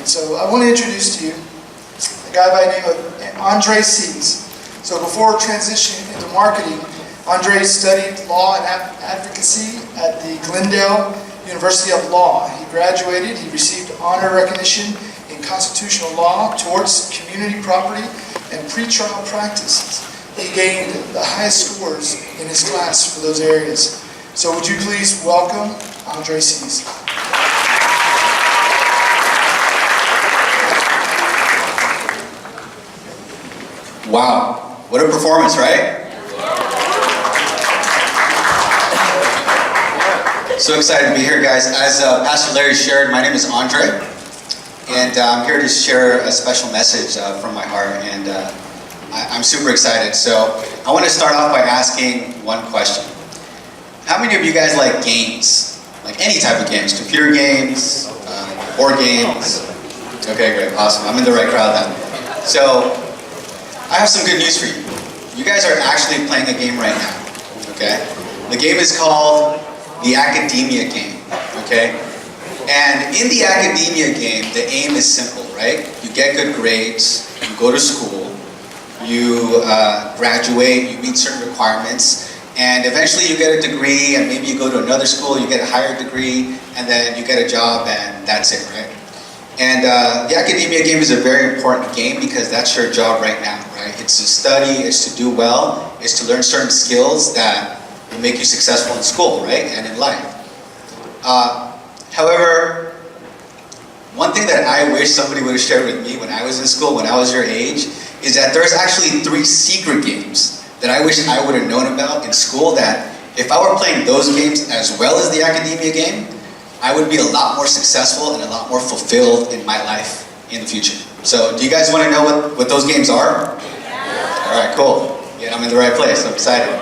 And so I want to introduce to you a guy by the name of Andrey. So before transitioning into marketing, Andrey studied law and advocacy at the Glendale University of Law. He graduated, he received honor recognition in constitutional law, torts, community property, and pretrial practices. He gained the highest scores in his class for those areas. So would you please welcome Andrey. Wow, what a performance, right? So excited to be here, guys. As Pastor Larry shared, my name is Andrey, and I'm here to share a special message from my heart, and I'm super excited. So I want to start off by asking one question. How many of you guys like games? Like any type of games? Computer games, board games? Okay, great, awesome. I'm in the right crowd then. So I have some good news for you. You guys are actually playing a game right now, okay? The game is called the academia game, okay? And in the academia game, the aim is simple, right? You get good grades, you go to school, you graduate, you meet certain requirements, and eventually you get a degree, and maybe you go to another school, you get a higher degree, and then you get a job, and that's it, right? And the academia game is a very important game because that's your job right now, right? It's to study, it's to do well, it's to learn certain skills that will make you successful in school, right? And in life. However, one thing that I wish somebody would have shared with me when I was in school, when I was your age, is that there's actually 3 secret games that I wish I would have known about in school, that if I were playing those games as well as the academia game, I would be a lot more successful and a lot more fulfilled in my life in the future. So do you guys want to know what those games are? Yeah. All right, cool. Yeah, I'm in the right place. I'm excited.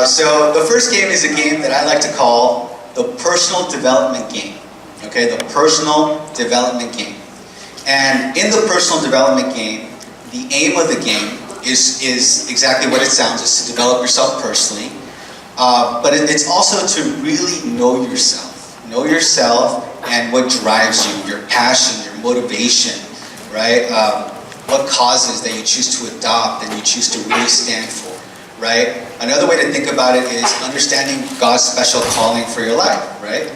So the first game is a game that I like to call the personal development game. Okay, the personal development game. And in the personal development game, the aim of the game is exactly what it sounds, is to develop yourself personally. But it's also to really know yourself. Know yourself and what drives you, your passion, your motivation, right? What causes that you choose to adopt and you choose to really stand for, right? Another way to think about it is understanding God's special calling for your life, right?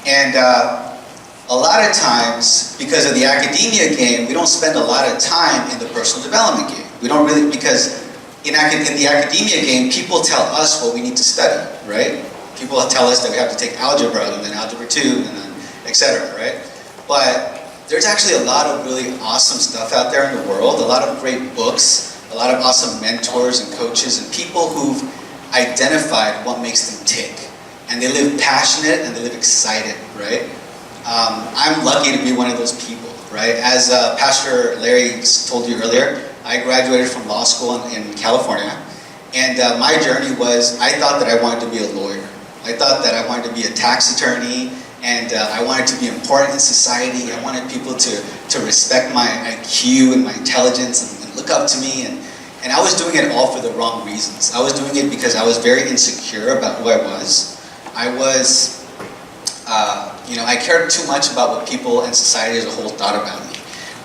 And a lot of times, because of the academia game, we don't spend a lot of time in the personal development game. We don't really, because in the academia game, people tell us what we need to study, right? People tell us that we have to take algebra and then algebra 2 and then etc., right? But there's actually a lot of really awesome stuff out there in the world, a lot of great books, a lot of awesome mentors and coaches and people who've identified what makes them tick. And they live passionate and they live excited, right? I'm lucky to be one of those people, right? As Pastor Larry told you earlier, I graduated from law school in California. And my journey was, I thought that I wanted to be a lawyer. I thought that I wanted to be a tax attorney, and I wanted to be important in society. I wanted people to respect my IQ and my intelligence and look up to me. And I was doing it all for the wrong reasons. I was doing it because I was very insecure about who I was. I was, I cared too much about what people and society as a whole thought about me,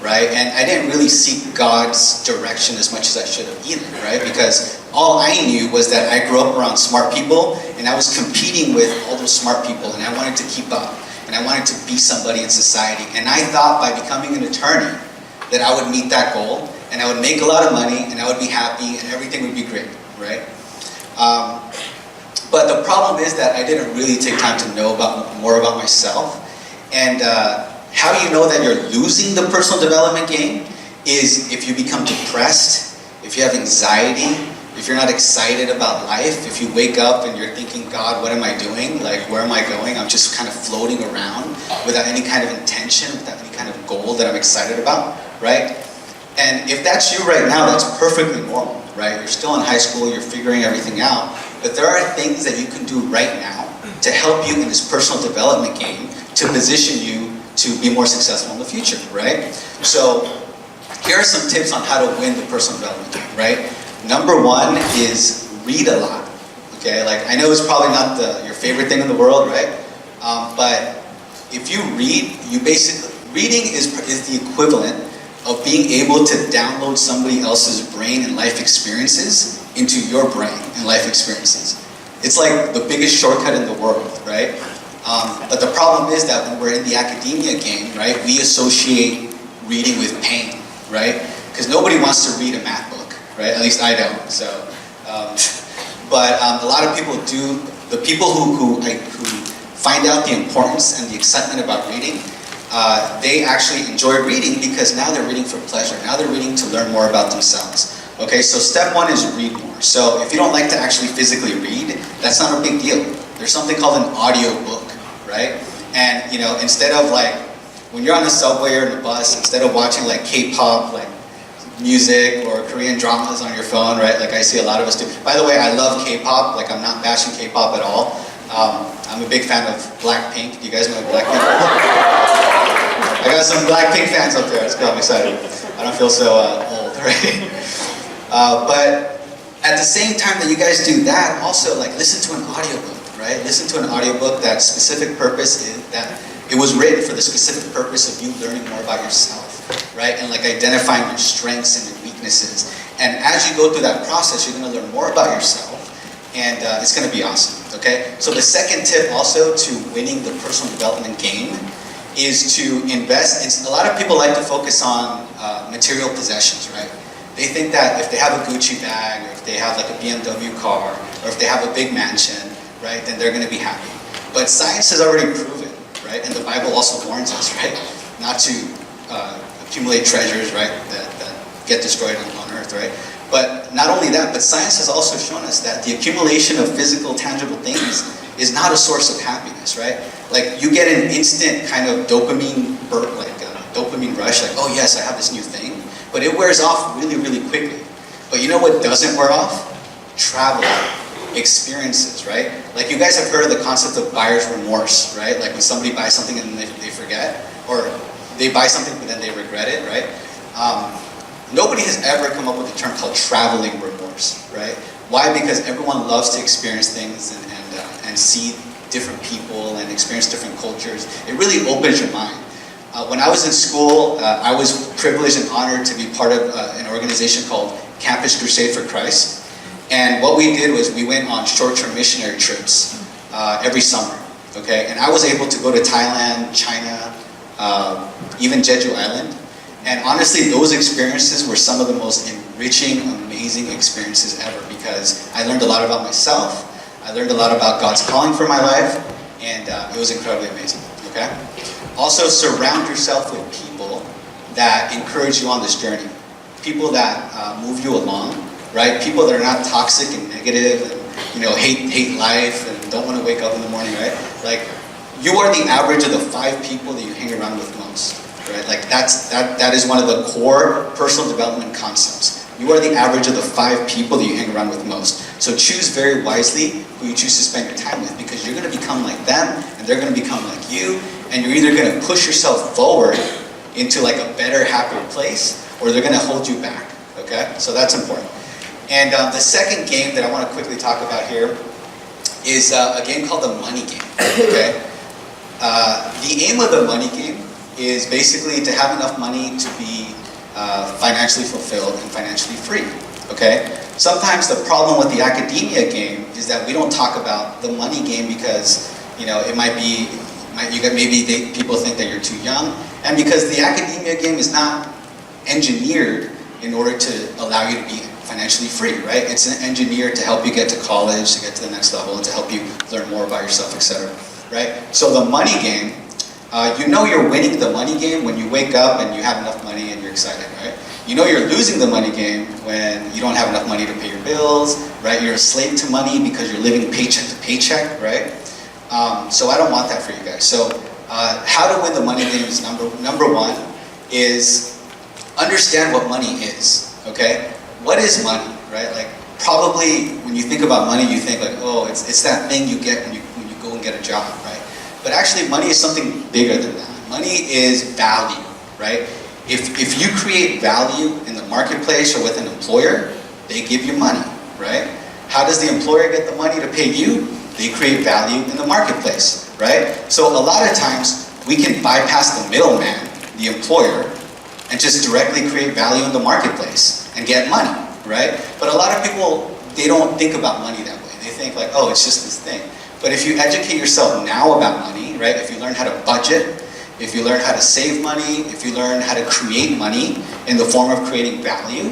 right? And I didn't really seek God's direction as much as I should have either, right? Because all I knew was that I grew up around smart people, and I was competing with all those smart people, and I wanted to keep up, and I wanted to be somebody in society. And I thought by becoming an attorney that I would meet that goal, and I would make a lot of money, and I would be happy, and everything would be great, right? But the problem is that I didn't really take time to know more about myself. And how you know that you're losing the personal development game is if you become depressed, if you have anxiety, if you're not excited about life, if you wake up and you're thinking, God, what am I doing? Like, where am I going? I'm just kind of floating around without any kind of intention, without any kind of goal that I'm excited about, right? And if that's you right now, that's perfectly normal, right? You're still in high school, you're figuring everything out, but there are things that you can do right now to help you in this personal development game to position you to be more successful in the future, right? So here are some tips on how to win the personal development game, right? Number 1 is read a lot, okay? Like, I know it's probably not your favorite thing in the world, right? But if you read, Reading is the equivalent of being able to download somebody else's brain and life experiences into your brain and life experiences. It's like the biggest shortcut in the world, right? But the problem is that when we're in the academia game, right, we associate reading with pain, right? Because nobody wants to read a math book, right? At least I don't. So, but a lot of people do. The people who find out the importance and the excitement about reading, they actually enjoy reading because now they're reading for pleasure. Now they're reading to learn more about themselves. Okay, so step one is read more. So if you don't like to actually physically read, that's not a big deal. There's something called an audio book, right? And you know, instead of like, when you're on the subway or in the bus, instead of watching like K-pop, like music or Korean dramas on your phone, right? Like I see a lot of us do. By the way, I love K-pop. Like I'm not bashing K-pop at all. I'm a big fan of Blackpink. Do you guys know Blackpink? I got some Blackpink fans up there. Let's go. I'm excited. I don't feel so old, right? But at the same time that you guys do that, also like listen to an audiobook, right? Listen to an audiobook that specific purpose is that it was written for the specific purpose of you learning more about yourself, right? And like identifying your strengths and your weaknesses. And as you go through that process, you're going to learn more about yourself, and it's going to be awesome, okay? So the second tip also to winning the personal development game is to invest in, a lot of people like to focus on material possessions, right? They think that if they have a Gucci bag, or if they have like a BMW car, or if they have a big mansion, right, then they're going to be happy. But science has already proven, right, and the Bible also warns us, right, not to accumulate treasures, right, that get destroyed on earth, right? But not only that, but science has also shown us that the accumulation of physical, tangible things is not a source of happiness, right? Like you get an instant kind of dopamine burst, like dopamine rush, like, oh yes, I have this new thing. But it wears off really, really quickly. But you know what doesn't wear off? Travel, experiences, right? Like you guys have heard of the concept of buyer's remorse, right? Like when somebody buys something and then they forget, or they buy something but then they regret it, right? Nobody has ever come up with a term called traveling remorse, right? Why? Because everyone loves to experience things and see different people and experience different cultures. It really opens your mind. When I was in school, I was privileged and honored to be part of an organization called Campus Crusade for Christ. And what we did was we went on short-term missionary trips every summer, okay? And I was able to go to Thailand, China, even Jeju Island. And honestly, those experiences were some of the most enriching, amazing experiences ever because I learned a lot about myself. I learned a lot about God's calling for my life, and it was incredibly amazing, okay? Also, surround yourself with people that encourage you on this journey. People that move you along, right? People that are not toxic and negative and, you know, hate life and don't want to wake up in the morning, right? Like, you are the average of the 5 people that you hang around with most, right? Like, that is one of the core personal development concepts. You are the average of the 5 people that you hang around with most. So choose very wisely who you choose to spend your time with because you're going to become like them and they're going to become like you. And you're either going to push yourself forward into like a better, happier place, or they're going to hold you back, okay? So that's important. And the second game that I want to quickly talk about here is a game called the money game, okay? The aim of the money game is basically to have enough money to be financially fulfilled and financially free, okay? Sometimes the problem with the academia game is that we don't talk about the money game because, you know, it might be, people think that you're too young, and because the academia game is not engineered in order to allow you to be financially free, right? It's engineered to help you get to college, to get to the next level, and to help you learn more about yourself, etc. Right? So the money game, you know you're winning the money game when you wake up and you have enough money and you're excited, right? You know you're losing the money game when you don't have enough money to pay your bills, right? You're a slave to money because you're living paycheck to paycheck, right? So I don't want that for you guys. So how to win the money game is number one is understand what money is, okay? What is money, right? Like probably when you think about money, you think like, oh, it's that thing you get when you go and get a job, right? But actually money is something bigger than that. Money is value, right? If you create value in the marketplace or with an employer, they give you money, right? How does the employer get the money to pay you? They create value in the marketplace, right? So a lot of times we can bypass the middleman the employer, and just directly create value in the marketplace and get money, right? But a lot of people, they don't think about money that way. They think like, oh, it's just this thing. But if you educate yourself now about money, right? If you learn how to budget, if you learn how to save money, if you learn how to create money in the form of creating value,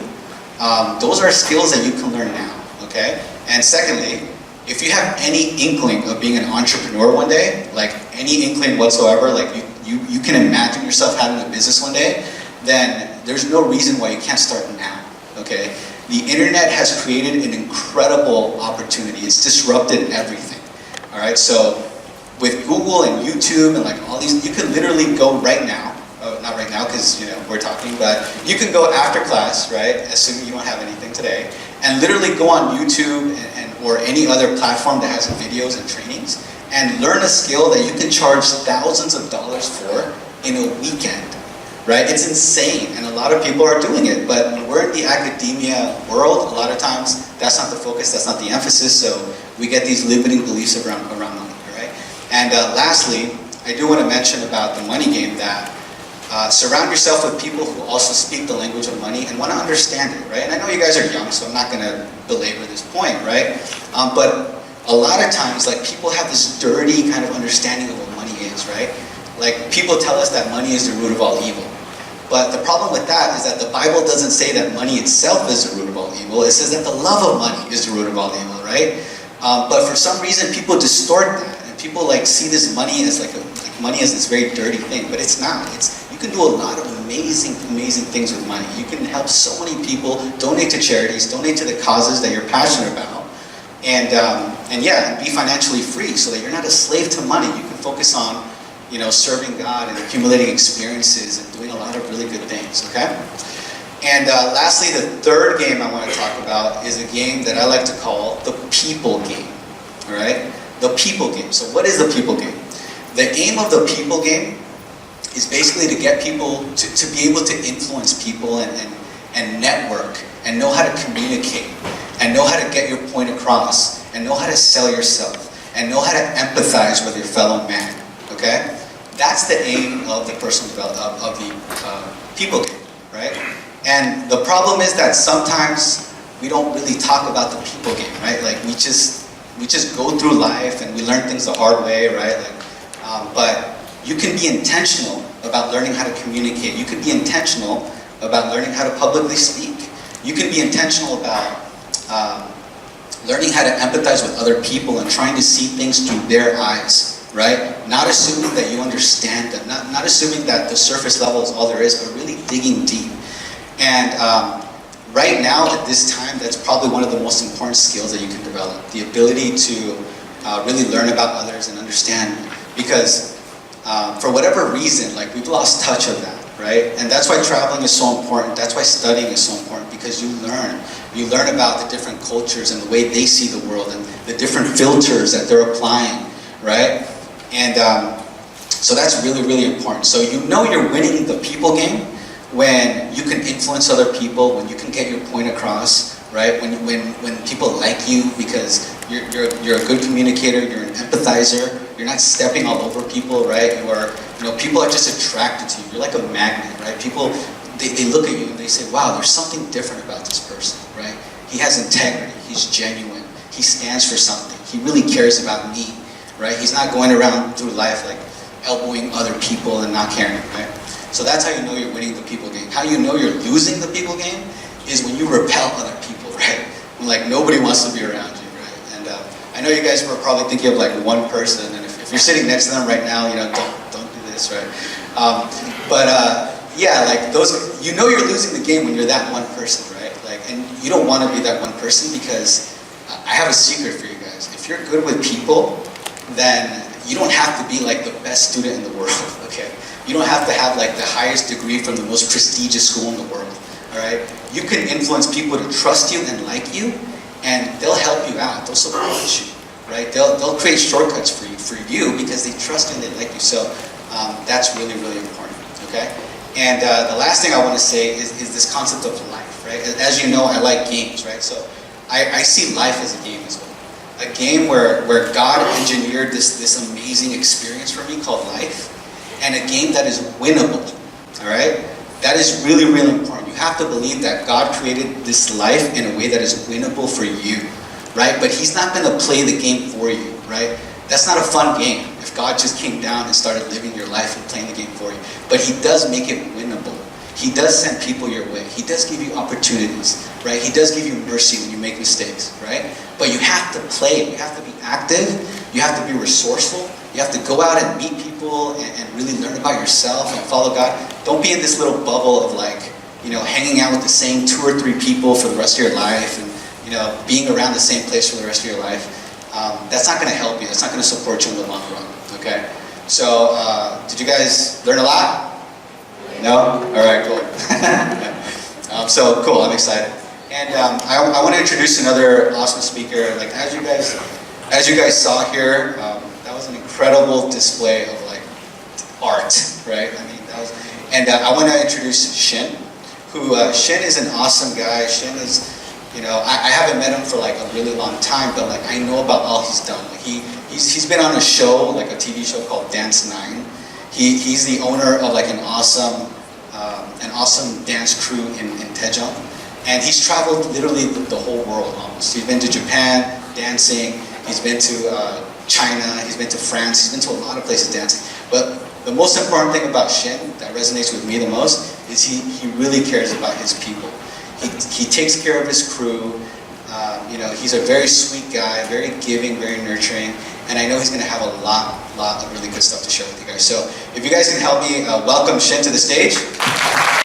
those are skills that you can learn now, okay? And secondly, if you have any inkling of being an entrepreneur one day, like any inkling whatsoever, like you can imagine yourself having a business one day, then there's no reason why you can't start now, okay? The internet has created an incredible opportunity. It's disrupted everything, all right? So with Google and YouTube and like all these, you can literally go right now, not right now because we're talking, but you can go after class, right? Assuming you don't have anything today, and literally go on YouTube or any other platform that has videos and trainings and learn a skill that you can charge thousands of dollars for in a weekend, right? It's insane, and a lot of people are doing it, but when we're in the academia world, a lot of times that's not the focus, that's not the emphasis, so we get these limiting beliefs around money, right? And lastly, I do want to mention about the money game that surround yourself with people who also speak the language of money and want to understand it, right? And I know you guys are young, so I'm not going to belabor this point, right? But a lot of times, like, people have this dirty kind of understanding of what money is, right? Like, people tell us that money is the root of all evil. But the problem with that is that the Bible doesn't say that money itself is the root of all evil. It says that the love of money is the root of all evil, right? But for some reason, people distort that. And people like see this money as like money as this very dirty thing, but it's not. You can do a lot of amazing things with money. You can help so many people, donate to charities, donate to the causes that you're passionate about, and be financially free so that you're not a slave to money. You can focus on, serving God and accumulating experiences and doing a lot of really good things, okay? And lastly, the third game I want to talk about is a game that I like to call the people game, all right? The people game. So what is the people game? The aim of the people game is basically to get people to be able to influence people and network and know how to communicate and know how to get your point across and know how to sell yourself and know how to empathize with your fellow man, okay? That's the aim of the personal development, of the people game, right? And the problem is that sometimes we don't really talk about the people game, right? Like we just go through life and we learn things the hard way, right? But you can be intentional about learning how to communicate. You can be intentional about learning how to publicly speak. You can be intentional about learning how to empathize with other people and trying to see things through their eyes, right? Not assuming that you understand them, not assuming that the surface level is all there is, but really digging deep. And right now, at this time, that's probably one of the most important skills that you can develop. The ability to really learn about others and understand, because for whatever reason, like, we've lost touch of that, right? And that's why traveling is so important. That's why studying is so important, because you learn. You learn about the different cultures and the way they see the world and the different filters that they're applying, right? And so that's really, really important. So you're winning the people game when you can influence other people, when you can get your point across, right? When people like you because you're a good communicator, you're an empathizer, you're not stepping all over people, right? People are just attracted to you. You're like a magnet, right? People, they look at you and they say, wow, there's something different about this person, right? He has integrity, he's genuine, he stands for something, he really cares about me, right? He's not going around through life like elbowing other people and not caring, right? So that's how you know you're winning the people game. How you know you're losing the people game is when you repel other people, right? When like nobody wants to be around you, right? And I know you guys were probably thinking of like one person, and if you're sitting next to them right now, don't do this, right? Yeah, like those, you're losing the game when you're that one person, right? Like, and you don't want to be that one person, because I have a secret for you guys. If you're good with people, then you don't have to be like the best student in the world, okay? You don't have to have like the highest degree from the most prestigious school in the world, all right? You can influence people to trust you and like you, and they'll help you out. They'll support you, right? They'll create shortcuts for you because they trust you and they like you. So that's really, really important, okay? And the last thing I want to say is this concept of life, right? As you know, I like games, right? So I see life as a game as well. A game where God engineered this amazing experience for me called life, and a game that is winnable, all That is really, really important. You have to believe that God created this life in a way that is winnable for you, right? But He's not going to play the game for you, right? That's not a fun game if God just came down and started living your life and playing the game for you. But He does make it winnable. He does send people your way. He does give you opportunities, right? He does give you mercy when you make mistakes, right? But you have to play. You have to be active. You have to be resourceful. You have to go out and meet people and really learn about yourself and follow God. Don't be in this little bubble of like, hanging out with the same 2 or 3 people for the rest of your life and, being around the same place for the rest of your life. That's not going to help you. That's not going to support you in the long run, okay? So, did you guys learn a lot? No? All right, cool. So cool, I'm excited. And I want to introduce another awesome speaker. Like as you guys saw here, that was an incredible display of like art, right? I mean, that was. And I want to introduce Shin, who Shin is an awesome guy. Shin is, I haven't met him for like a really long time, but like I know about all he's done. Like he's been on a show, like a TV show called Dance 9. He's the owner of like an awesome dance crew in Daejeon, and he's traveled literally the whole world almost. He's been to Japan dancing. He's been to China. He's been to France. He's been to a lot of places dancing. But the most important thing about Shin that resonates with me the most is he really cares about his people. He takes care of his crew. He's a very sweet guy, very giving, very nurturing, and I know he's going to have a lot of really good stuff to share with you guys. So if you guys can help me welcome Shin to the stage.